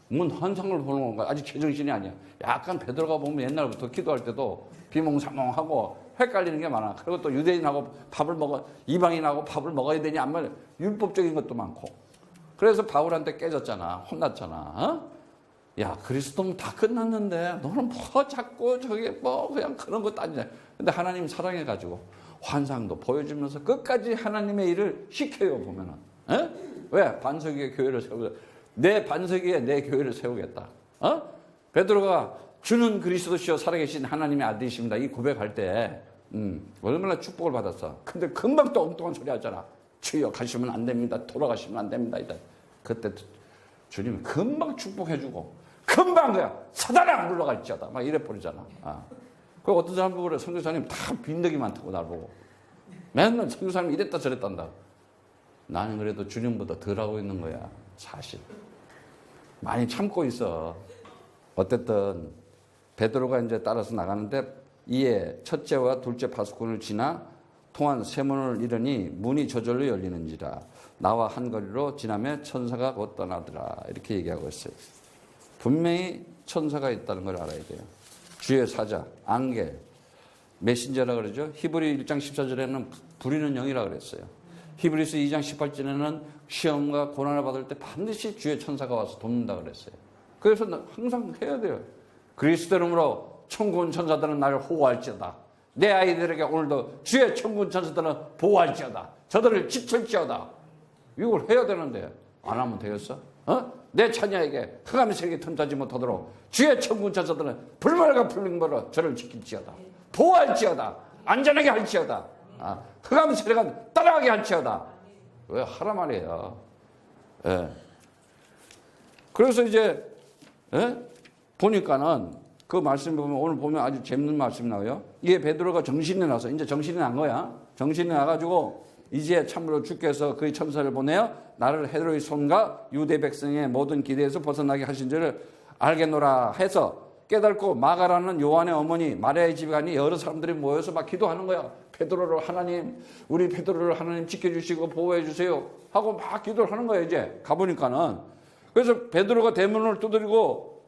Speaker 1: 뭔 환상을 보는 건가? 아직 제정신이 아니야. 약간 베드로가 보면 옛날부터 기도할 때도 비몽사몽하고 헷갈리는 게 많아. 그리고 또 유대인하고 이방인하고 밥을 먹어야 되니 안 말이야. 율법적인 것도 많고. 그래서 바울한테 깨졌잖아. 혼났잖아. 어? 야, 그리스도는 다 끝났는데 너는 뭐 자꾸 저게 뭐 그냥 그런 것도 아니냐. 근데 하나님 사랑해가지고 환상도 보여주면서 끝까지 하나님의 일을 시켜요, 보면은. 에? 왜? 반석 위에 교회를 세우겠다. 내 반석 위에 내 교회를 세우겠다. 베드로가 주는 그리스도시여 살아계신 하나님의 아들이십니다. 이 고백할 때, 얼마나 축복을 받았어. 근데 금방 또 엉뚱한 소리 하잖아. 주여 가시면 안 됩니다. 돌아가시면 안 됩니다. 그때 주님이 금방 축복해주고, 금방 그냥 사단아 물러갈지어다. 막 이래 버리잖아. 그 어떤 사람 보고 그래. 선교사님 다 빈덕이 많다고 날 보고. 맨날 선교사님 이랬다 저랬단다. 나는 그래도 주님보다 덜 하고 있는 거야. 사실. 많이 참고 있어. 어쨌든 베드로가 이제 따라서 나가는데 이에 첫째와 둘째 파수꾼을 지나 통한 세문을 이르니 문이 저절로 열리는지라. 나와 한 거리로 지나며 천사가 곧 떠나더라. 이렇게 얘기하고 있어요. 분명히 천사가 있다는 걸 알아야 돼요. 주의 사자, 앙겔, 메신저라 그러죠. 히브리 1장 14절에는 부리는 영이라 그랬어요. 히브리서 2장 18절에는 시험과 고난을 받을 때 반드시 주의 천사가 와서 돕는다 그랬어요. 그래서 항상 해야 돼요. 그리스도 이름으로 천군 천사들은 나를 호호할지어다. 내 아이들에게 오늘도 주의 천군 천사들은 보호할지어다. 저들을 지킬지어다. 이걸 해야 되는데 안 하면 되겠어? 내 자녀에게 흑암의 세력이 틈타지 못하도록 주의 천군 천사들은 불말과 불능벌로 저를 지킬지어다. 보호할지어다. 안전하게 할지어다. 흑암의 세력은 따라가게 할지어다. 왜 하라 말이에요. 예. 그래서 이제 보니까는 그 말씀 보면 오늘 보면 아주 재밌는 말씀이 나와요. 이게 베드로가 정신이 나서 이제 정신이 난 거야. 정신이 나가지고 이제 참으로 주께서 그의 천사를 보내어 나를 헤롯의 손과 유대 백성의 모든 기대에서 벗어나게 하신 줄을 알겠노라 해서 깨닫고 마가라는 요한의 어머니 마리아의 집에 가니 여러 사람들이 모여서 막 기도하는 거야. 베드로를 하나님, 우리 베드로를 하나님 지켜주시고 보호해 주세요 하고 막 기도를 하는 거야. 이제 가보니까는. 그래서 베드로가 대문을 두드리고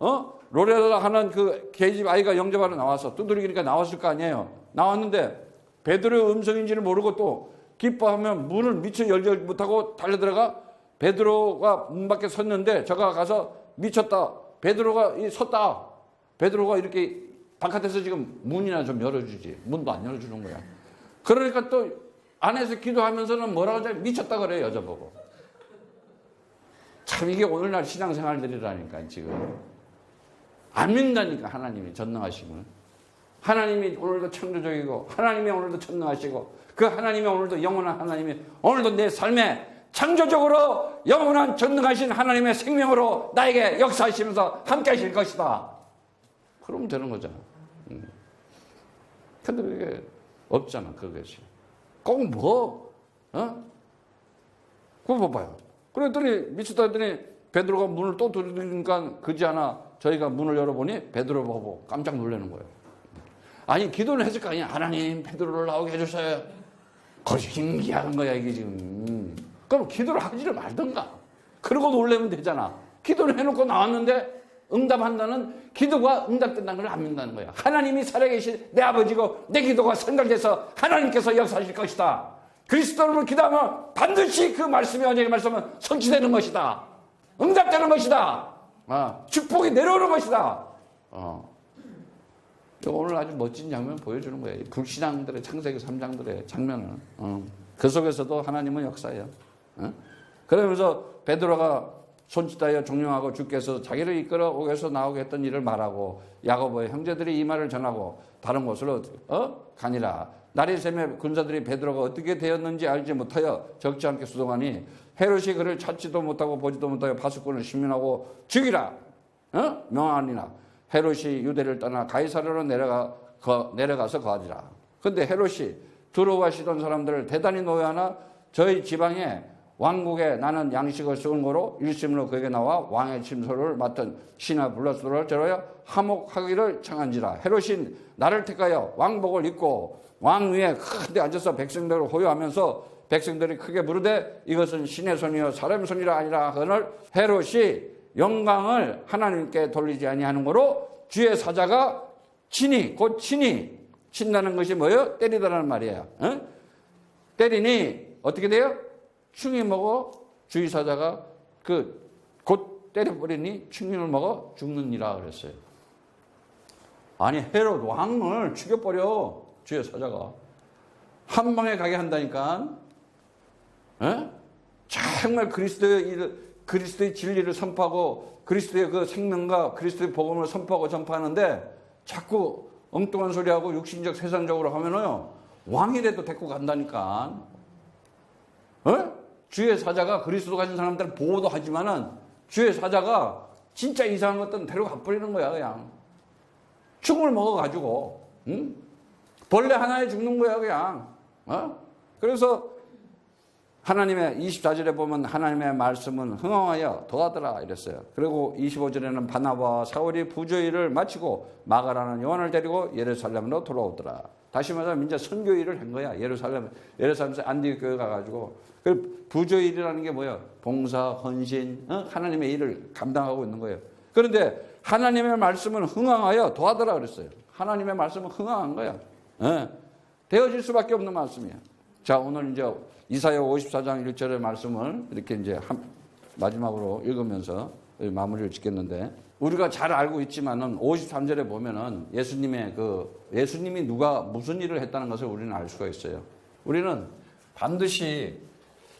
Speaker 1: 로레라 하는 그 계집 아이가 영접하러 나와서 두드리니까 나왔을 거 아니에요. 나왔는데 베드로의 음성인지를 모르고 또 기뻐하면 문을 미처 열지 못하고 달려들어가 베드로가 문 밖에 섰는데 저가 가서 미쳤다. 베드로가 섰다. 베드로가 이렇게 바깥에서 지금 문이나 좀 열어주지. 문도 안 열어주는 거야. 그러니까 또 안에서 기도하면서는 뭐라고 하지? 미쳤다 그래 여자 보고. 참 이게 오늘날 신앙생활들이라니까 지금. 안 믿는다니까 하나님이 전능하심을. 하나님이 오늘도 창조적이고 하나님이 오늘도 전능하시고 그 하나님이 오늘도 영원한 하나님이 오늘도 내 삶에 창조적으로 영원한 전능하신 하나님의 생명으로 나에게 역사하시면서 함께 하실 것이다. 그러면 되는 거잖아. 근데 그게 없잖아. 그것이. 꼭 뭐? 그거 봐봐요. 그랬더니 미쳤다 했더니 베드로가 문을 또 두드리니까 그지않아 저희가 문을 열어보니 베드로 보고 깜짝 놀라는 거예요. 아니 기도를 했을 거 아니야. 하나님 베드로를 나오게 해주세요. 그것이 신기한 거야 이게 지금. 그럼 기도를 하지를 말던가. 그러고 놀라면 되잖아. 기도를 해놓고 나왔는데 응답한다는 기도가 응답된다는 걸 안 믿는다는 거야. 하나님이 살아계신 내 아버지고 내 기도가 생각돼서 하나님께서 역사하실 것이다. 그리스도로 기도하면 반드시 그 말씀이 언약의 말씀은 성취되는 것이다. 응답되는 것이다. 축복이 내려오는 것이다. 오늘 아주 멋진 장면 보여주는 거예요. 불신앙들의 창세기 3장들의 장면을. 그 속에서도 하나님은 역사예요. 그러면서 베드로가 손짓하여 종용하고 주께서 자기를 이끌어 옥에서 나오게 했던 일을 말하고 야고보의 형제들이 이 말을 전하고 다른 곳으로 가니라. 날이 새며 군사들이 베드로가 어떻게 되었는지 알지 못하여 적지 않게 수동하니 헤롯이 그를 찾지도 못하고 보지도 못하여 파수꾼을 심문하고 죽이라 명하니라. 헤롯이 유대를 떠나 가이사랴로 내려가서 거하리라. 근데 헤롯이 두려워하시던 사람들을 대단히 노여하나 저희 지방에 왕국에 나는 양식을 쏘은 거로 일심으로 그에게 나와 왕의 침소를 맡은 신하 블라스도를 저러여 하목하기를 청한지라. 헤롯이 나를 택하여 왕복을 입고 왕 위에 큰 데 앉아서 백성들을 호요하면서 백성들이 크게 부르되 이것은 신의 손이요 사람의 손이라 아니라 하거늘 헤롯이 영광을 하나님께 돌리지 아니하는 거로 주의 사자가 친히 곧 친히 친다는 것이 뭐예요? 때리다라는 말이에요. 때리니 어떻게 돼요? 충이 먹어 주의 사자가 곧 때려버리니 충민을 먹어 죽느니라 그랬어요. 아니 헤롯 왕을 죽여버려 주의 사자가 한 방에 가게 한다니까. 정말 그리스도의 진리를 선포하고 그리스도의 그 생명과 그리스도의 복음을 선포하고 전파하는데 자꾸 엉뚱한 소리하고 육신적 세상적으로 하면은요 왕이라도 데리고 간다니까. 주의 사자가 그리스도 가진 사람들은 보호도 하지만은 주의 사자가 진짜 이상한 것들은 데려가 버리는 거야. 그냥 죽음을 먹어가지고 벌레 하나에 죽는 거야 그냥. 그래서 하나님의 24절에 보면 하나님의 말씀은 흥황하여 더하더라 이랬어요. 그리고 25절에는 바나바와 사울이 부조일을 마치고 마가라는 요한을 데리고 예루살렘으로 돌아오더라. 다시 말하면 이제 선교 일을 한 거야. 예루살렘에서 안디옥 교회 가가지고. 그 부조일이라는 게 뭐예요? 봉사, 헌신, 하나님의 일을 감당하고 있는 거예요. 그런데 하나님의 말씀은 흥황하여 더하더라 그랬어요. 하나님의 말씀은 흥황한 거야. 되어질 수밖에 없는 말씀이에요. 자, 오늘 이제 이사야 54장 1절의 말씀을 이렇게 이제 마지막으로 읽으면서 마무리를 짓겠는데, 우리가 잘 알고 있지만은 53절에 보면은 예수님이 누가 무슨 일을 했다는 것을 우리는 알 수가 있어요. 우리는 반드시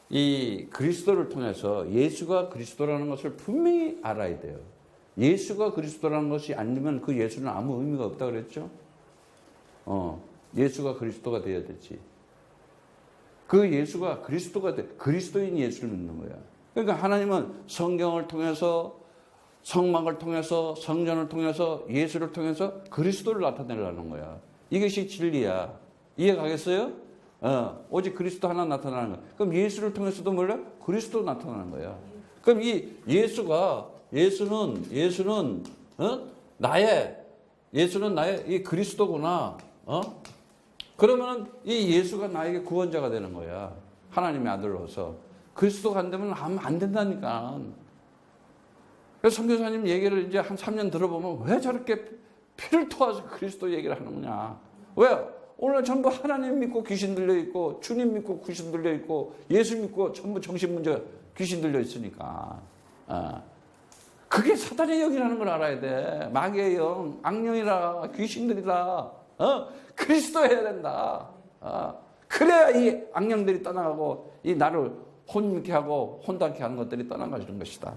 Speaker 1: 이 그리스도를 통해서 예수가 그리스도라는 것을 분명히 알아야 돼요. 예수가 그리스도라는 것이 아니면 그 예수는 아무 의미가 없다 그랬죠. 예수가 그리스도가 되어야 되지. 그 예수가 그리스도가 그리스도인 예수를 믿는 거야. 그러니까 하나님은 성경을 통해서, 성막을 통해서, 성전을 통해서, 예수를 통해서 그리스도를 나타내려는 거야. 이것이 진리야. 이해 가겠어요? 오직 그리스도 하나 나타나는 거야. 그럼 예수를 통해서도 몰라? 그리스도 나타나는 거야. 그럼 이 예수는 나의 이 그리스도구나. 그러면 이 예수가 나에게 구원자가 되는 거야. 하나님의 아들로서. 그리스도가 안 되면 안 된다니까. 그래서 선교사님 얘기를 이제 한 3년 들어보면 왜 저렇게 피를 토해서 그리스도 얘기를 하는구나. 왜? 오늘 전부 하나님 믿고 귀신 들려 있고, 주님 믿고 귀신 들려 있고, 예수 믿고 전부 정신문제 귀신 들려 있으니까. 그게 사단의 영이라는 걸 알아야 돼. 마귀의 영, 악령이라, 귀신들이라. 그리스도 해야 된다. 그래야 이 악령들이 떠나가고 이 나를 혼미케 하고 혼돈케 하는 것들이 떠나가지는 것이다.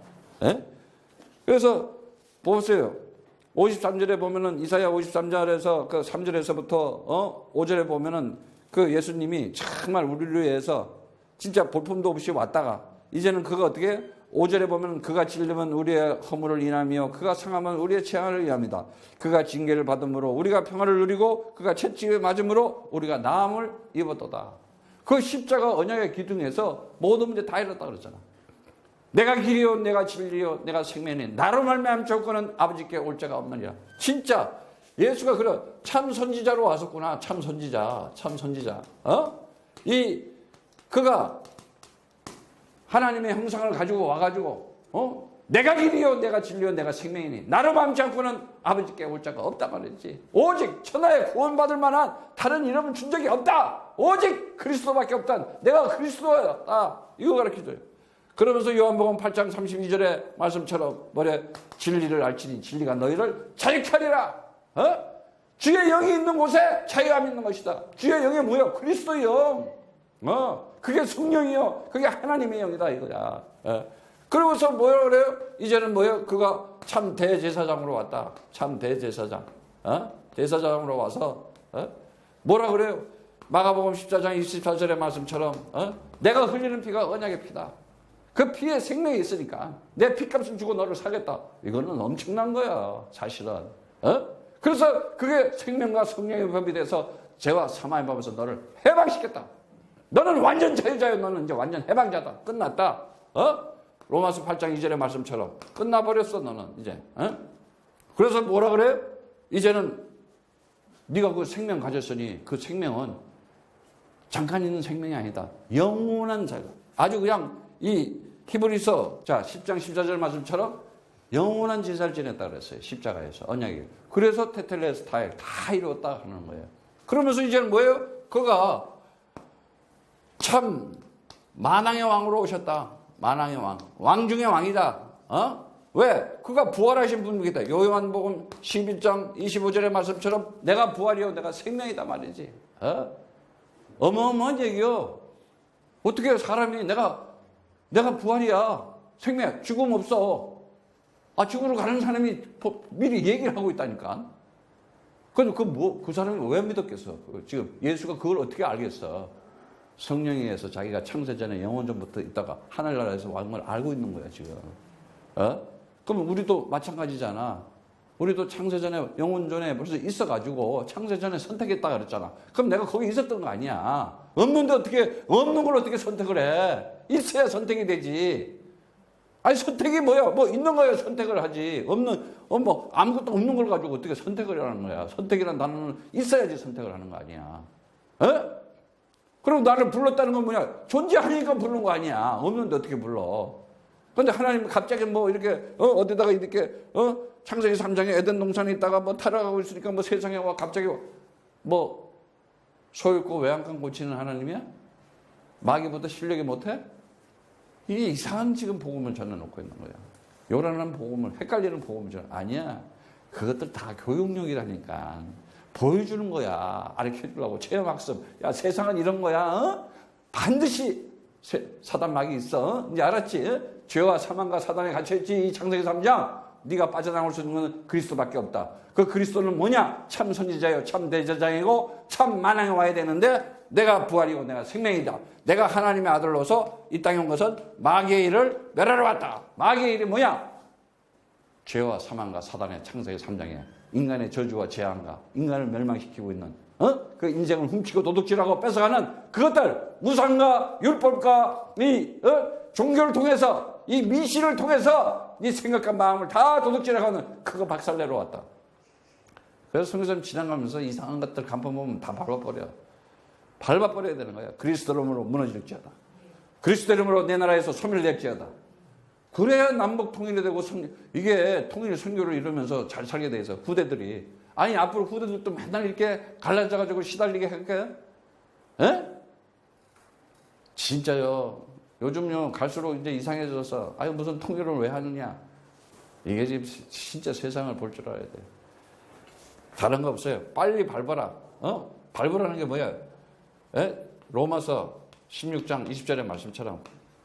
Speaker 1: 그래서 보세요. 53절에 보면은 이사야 53절에서 그 3절에서부터 5절에 보면은 그 예수님이 정말 우리를 위해서 진짜 볼품도 없이 왔다가 이제는 그가 어떻게 5절에 보면 그가 찔리면 우리의 허물을 인하며 그가 상하면 우리의 재앙을 위함이다. 그가 징계를 받음으로 우리가 평화를 누리고 그가 채찍에 맞음으로 우리가 나음을 입었도다. 그 십자가 언약의 기둥에서 모든 문제 다 이뤘다 그랬잖아. 내가 길이요 내가 진리요 내가 생명이니 나로 말미암아 조건은 아버지께 올 자가 없느니라. 진짜 예수가 그래 참 선지자로 왔었구나. 참 선지자. 그가 하나님의 형상을 가지고 와가지고 내가 길이요 내가 진리요 내가 생명이니 나로 맘지 않고는 아버지께 올 자가 없다 말했지. 오직 천하에 구원받을 만한 다른 이름은 준 적이 없다. 오직 그리스도밖에 없다. 내가 그리스도였다. 이거 가르쳐줘요. 그러면서 요한복음 8장 32절의 말씀처럼 뭐래? 진리를 알지니 진리가 너희를 자유케 하리라. 주의 영이 있는 곳에 자유함이 있는 것이다. 주의 영이 뭐야? 그리스도의 영. 그게 성령이요. 그게 하나님의 영이다 이거야. 그러고서 뭐라 그래요? 이제는 뭐예요? 그가 참 대제사장으로 왔다. 참 대제사장. 대사장으로 와서 뭐라 그래요? 마가복음 14장 24절의 말씀처럼 내가 흘리는 피가 언약의 피다. 그 피에 생명이 있으니까 내 피값을 주고 너를 사겠다. 이거는 엄청난 거야 사실은. 그래서 그게 생명과 성령의 법이 돼서 죄와 사망의 법에서 너를 해방시켰다. 너는 완전 자유자요. 너는 이제 완전 해방자다. 끝났다. 로마서 8장 2절의 말씀처럼 끝나버렸어 너는 이제. 그래서 뭐라 그래요? 이제는 네가 그 생명 가졌으니 그 생명은 잠깐 있는 생명이 아니다. 영원한 자유. 아주 그냥 이 히브리서 10장 14절 말씀처럼 영원한 제사를 지냈다 그랬어요. 십자가에서 언약이. 그래서 테텔레스타에 다 이루었다 하는 거예요. 그러면서 이제는 뭐예요? 그가 참 만왕의 왕으로 오셨다. 만왕의 왕. 왕 중의 왕이다. 왜? 그가 부활하신 분이다. 요한복음 11장 25절의 말씀처럼 내가 부활이요. 내가 생명이다 말이지. 어마어마한 얘기요. 어떻게 사람이 내가 부활이야. 생명. 죽음 없어. 죽으러 가는 사람이 미리 얘기를 하고 있다니까. 그 사람이 왜 믿었겠어? 지금 예수가 그걸 어떻게 알겠어? 성령에 의해서 자기가 창세전에 영원전부터 있다가 하늘나라에서 왕을 알고 있는 거야, 지금. 그럼 우리도 마찬가지잖아. 우리도 창세전에 영원전에 벌써 있어가지고 창세전에 선택했다 그랬잖아. 그럼 내가 거기 있었던 거 아니야. 없는 걸 어떻게 선택을 해? 있어야 선택이 되지. 아니, 선택이 뭐야? 뭐 있는 거야 선택을 하지. 아무것도 없는 걸 가지고 어떻게 선택을 하는 거야. 선택이란 단어는 있어야지 선택을 하는 거 아니야. 그럼 나를 불렀다는 건 뭐냐? 존재하니까 부른 거 아니야. 없는데 어떻게 불러? 근데 하나님 갑자기 이렇게, 어디다가 이렇게, 창세기 3장에 에덴 동산에 있다가 타락하고 있으니까 세상에 와 갑자기 소잃고 외양간 고치는 하나님이야? 마귀보다 실력이 못해? 이게 이상한 지금 복음을 전해놓고 있는 거야. 요란한 복음을, 헷갈리는 복음을 아니야. 그것들 다 교육용이라니까. 보여주는 거야. 가르쳐주려고. 체험학습. 야, 세상은 이런 거야. 반드시 사단 마귀 있어. 이제 알았지? 죄와 사망과 사단에 갇혀있지. 이 창세기 3장. 네가 빠져나올 수 있는 건 그리스도밖에 없다. 그 그리스도는 뭐냐? 참 선지자요, 참 대제사장이고 참 만왕에 와야 되는데 내가 부활이고 내가 생명이다. 내가 하나님의 아들로서 이 땅에 온 것은 마귀의 일을 멸하러 왔다. 마귀의 일이 뭐냐? 죄와 사망과 사단의 창세기 3장에 인간의 저주와 재앙과 인간을 멸망시키고 있는 그 인생을 훔치고 도둑질하고 뺏어가는 그것들, 우상과 율법과 이 종교를 통해서 이 미신을 통해서 네 생각과 마음을 다 도둑질해가는 그거 박살내러 왔다. 그래서 성경처럼 지나가면서 이상한 것들 간판 보면 다 밟아버려야 되는 거야. 그리스도 이름으로 무너질지어다. 그리스도 이름으로 내 나라에서 소멸될지어다. 그래야 남북 통일이 되고 이게 통일 선교를 이루면서 잘 살게 돼서 후대들이. 아니 앞으로 후대들도 맨날 이렇게 갈라져가지고 시달리게 할게? 진짜요. 요즘요 갈수록 이제 이상해져서 무슨 통일을 왜 하느냐. 이게 지금 진짜 세상을 볼 줄 알아야 돼. 다른 거 없어요. 빨리 밟아라. 밟으라는 게 뭐야? 로마서 16장 20절의 말씀처럼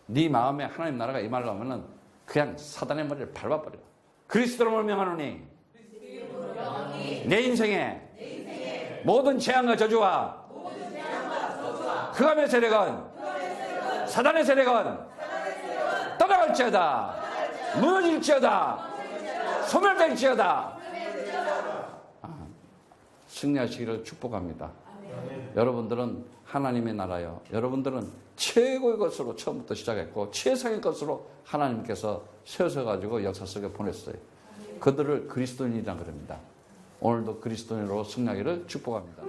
Speaker 1: 네 마음에 하나님 나라가 임하려면은 그냥 사단의 머리를 밟아버려. 그리스도로 명하노니 내 인생에 모든 재앙과 저주와 흑암의 세력은 사단의 세력은 떠나갈지어다. 무너질지어다. 소멸될지어다. 승리하시기를 축복합니다. 여러분들은 하나님의 나라요. 여러분들은 최고의 것으로 처음부터 시작했고 최상의 것으로 하나님께서 세워서가지고 역사 속에 보냈어요. 그들을 그리스도인이라 그럽니다. 오늘도 그리스도인으로 승리하기를 축복합니다.